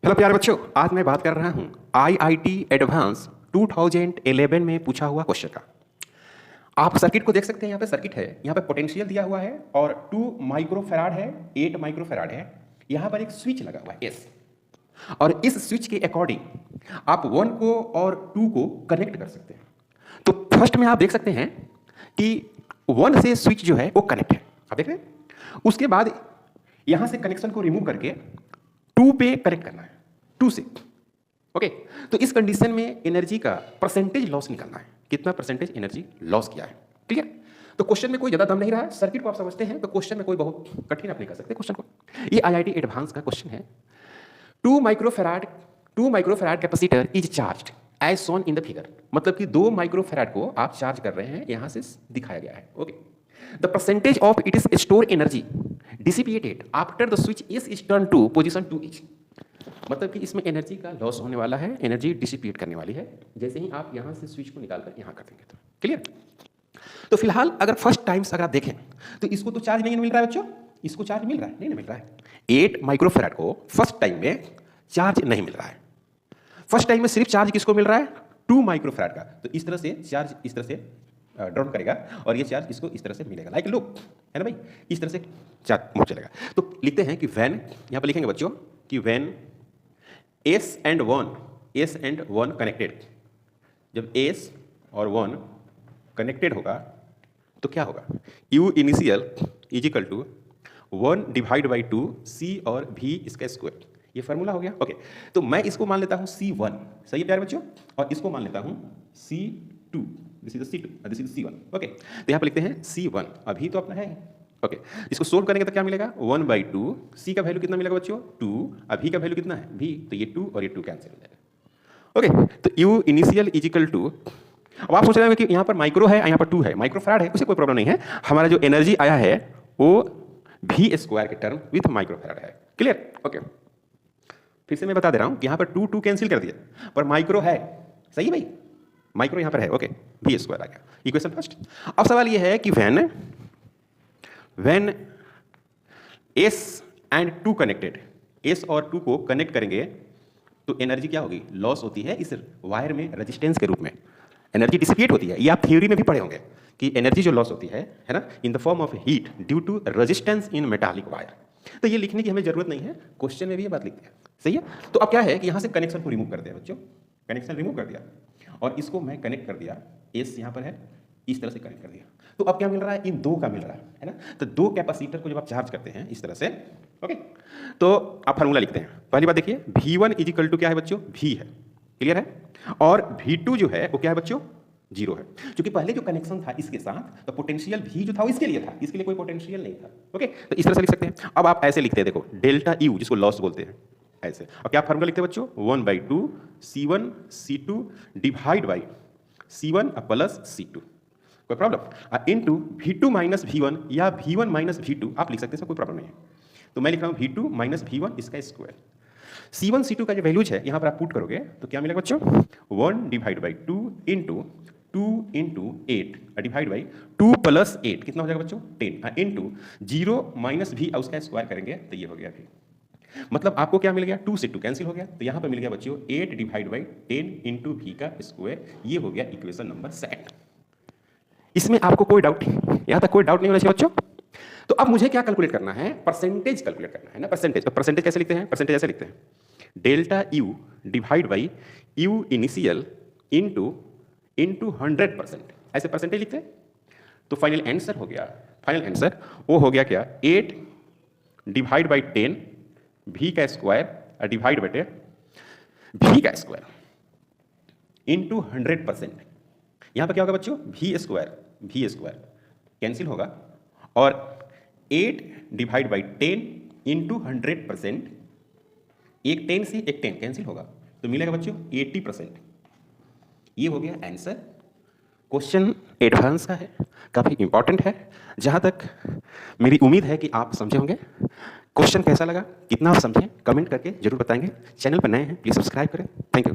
Hello प्यारे बच्चों, आज मैं बात कर रहा हूं आईआईटी एडवांस 2011 में पूछा हुआ क्वेश्चन का। आप सर्किट को देख सकते हैं, यहाँ पे सर्किट है, यहाँ पे पोटेंशियल दिया हुआ है और 2 माइक्रोफैराड है, 8 माइक्रोफैराड है। यहाँ पर एक स्विच लगा हुआ है एस, और इस स्विच के अकॉर्डिंग आप 1 को और 2 को कनेक्ट कर सकते हैं। तो फर्स्ट में आप देख सकते हैं कि 1 से स्विच जो है वो कनेक्ट है, आप देख रहे हैं। उसके बाद यहां से कनेक्शन को रिमूव करके 2 पे कनेक्ट करना है, 2 से। ओके, तो इस कंडीशन में एनर्जी का परसेंटेज लॉस निकालना है, कितना परसेंटेज एनर्जी लॉस किया है। क्लियर? तो क्वेश्चन में कोई ज्यादा दम नहीं रहा है, सर्किट को आप समझते हैं तो क्वेश्चन में कोई बहुत कठिन आप नहीं कर सकते क्वेश्चन को। ये आईआईटी एडवांस का क्वेश्चन है। 2 microfarad capacitor is charged as shown in the figure. मतलब कि 2 माइक्रोफैराड को आप चार्ज कर रहे हैं, यहां से दिखाया गया है। Okay, the percentage of it is store energy dissipated after the switch is turn to position 2 each. मतलब कि इसमें एनर्जी का लॉस होने वाला है, एनर्जी डिसिपिएट करने वाली है जैसे ही आप यहां से स्विच को निकालकर यहां कर देंगे तो। क्लियर? तो फिलहाल अगर फर्स्ट टाइम्स अगर आप देखें तो इसको तो चार्ज नहीं मिल रहा है बच्चों, इसको चार्ज मिल रहा है? नहीं मिल रहा है। 8 माइक्रोफैराड को फर्स्ट टाइम में चार्ज नहीं मिल रहा है। फर्स्ट टाइम में सिर्फ चार्ज किसको मिल रहा है? 2 माइक्रोफैराड का। तो इस तरह से चार्ज इस तरह से ड्रॉप करेगा और ये चार्ज इसको इस तरह से मिलेगा, लाइक लुक, है ना भाई, इस तरह से चार्ज मुड़ चलेगा। तो लिखते हैं कि व्हेन, यहां पर लिखेंगे बच्चों कि व्हेन S and 1 कनेक्टेड, जब S और 1 कनेक्टेड होगा तो क्या होगा? U initial is equal to 1 divide by 2 C और V इसका स्क्वायर। ये फार्मूला हो गया। ओके, तो मैं इसको मान लेता हूं C1, सही है प्यारे बच्चों, और इसको मान लेता हूं C2, this is C2, this is C1। Okay, तो यहाँ पर लिखते हैं C1, अभी तो अपना है। ओके, इसको सोल्व करेंगे तो क्या मिलेगा? 1/2, C का वैल्यू कितना मिलेगा बच्चों? 2, अभी का वैल्यू कितना है? V, तो ये 2 और ये 2 कैंसिल हो जाएगा। ओके, तो U initial is equal to, अब आप सोच रहे होंगे कि यहाँ पर माइक्रो है, यहाँ पर 2 है, माइक्रोफैराड है, उसे कोई प्रॉब्लम नहीं है। हमारा जो एनर्जी आया है वो V स्क्वायर के टर्म विथ माइक्रोफैराड है। क्लियर? ओके, फिर से मैं बता दे रहा हूँ कि यहाँ पर 2 कैंसिल कर दिया, पर माइक्रो है, सही है भाई, माइक्रो यहाँ पर है। ओके, V स्क्वायर आ गया, इक्वेशन फर्स्ट। अब सवाल ये है कि when S and 2 connected, S और 2 को कनेक्ट करेंगे तो एनर्जी क्या होगी? लॉस होती है इस वायर में रेजिस्टेंस के रूप में, एनर्जी डिसिपिएट होती है। ये आप थ्योरी में भी पढ़े होंगे कि एनर्जी जो लॉस होती है ना, in the form of heat due to resistance in metallic wire. तो ये लिखने की हमें जरूरत नहीं है, क्वेश्चन में भी ये बात लिखते हैं, सही है। तो अब क्या है कि यहां से कनेक्शन को रिमूव कर दिया बच्चों, कनेक्शन रिमूव कर दिया और इसको मैं कनेक्ट कर दिया, एस यहां पर है, इस तरह से कनेक्ट कर दिया। तो अब क्या मिल रहा है? इन 2 का मिल रहा है ना। तो 2 कैपेसिटर को जब आप चार्ज करते हैं इस तरह से, ओके, तो आप फार्मूला लिखते हैं। पहली बात देखिए, V1 इज इक्वल टू क्या है बच्चों? V है, क्लियर है। और V2 जो है वो क्या है बच्चों? 0 है। क्योंकि पहले जो कनेक्शन था इसके साथ, तो पोटेंशियल V जो था वो इसके लिए था, इसके लिए कोई पोटेंशियल नहीं था। ओके, तो इस तरह से लिख सकते हैं। अब आप ऐसे लिखते हैं, देखो, डेल्टा U जिसको लॉस बोलते हैं, ऐसे। और क्या फार्मूला लिखते हैं बच्चों? 1/2 C1 C2 divide by C1 plus C2, कोई problem, into V2 minus V1 या V1 माइनस V2 आप लिख सकते हैं, कोई प्रॉब्लम नहीं है। तो मैं लिख रहा हूं V2 माइनस V1 इसका स्क्वायर। C1 C2 का जो वैल्यूज है यहां पर आप पुट करोगे तो क्या मिलेगा बच्चों? 1 divide by 2 into 2 into 8 divide by 2 plus 8 कितना हो जाएगा बच्चों? 10 इंटू 0 माइनस V उसका स्क्वायर करेंगे तो ये हो गया V। मतलब आपको क्या मिल गया? 2 से 2 कैंसिल हो गया, तो यहां पर मिल गया बच्चों 8 डिवाइड बाई 10 इंटू V का स्क्वायर। ये हो गया इक्वेशन नंबर 7। इसमें आपको कोई डाउट, यहां तक कोई डाउट नहीं होना चाहिए बच्चों। तो अब मुझे क्या कैलकुलेट करना है? परसेंटेज कैलकुलेट करना है ना, परसेंटेज। तो परसेंटेज कैसे लिखते हैं? परसेंटेज ऐसे लिखते हैं, delta U divide by U initial into 100%, ऐसे परसेंटेज लिखते हैं। तो फाइनल आंसर हो गया, फाइनल आंसर वो हो गया क्या? 8 डिवाइड बाई 10 V का स्क्वायर डिवाइड बटे V का स्क्वायर इंटू 100%। यहां पर क्या होगा बच्चों? V स्क्वायर कैंसिल होगा और 8 डिवाइड बाई 10 इंटू 100%, एक 10 से एक 10 कैंसिल होगा तो मिलेगा बच्चों 80%। ये हो गया आंसर। क्वेश्चन एडवांस का है, काफ़ी इंपॉर्टेंट है। जहां तक मेरी उम्मीद है कि आप समझे होंगे। क्वेश्चन कैसा लगा, कितना आप समझे, कमेंट करके जरूर बताएंगे। चैनल पर नए हैं प्लीज़ सब्सक्राइब करें। Thank you.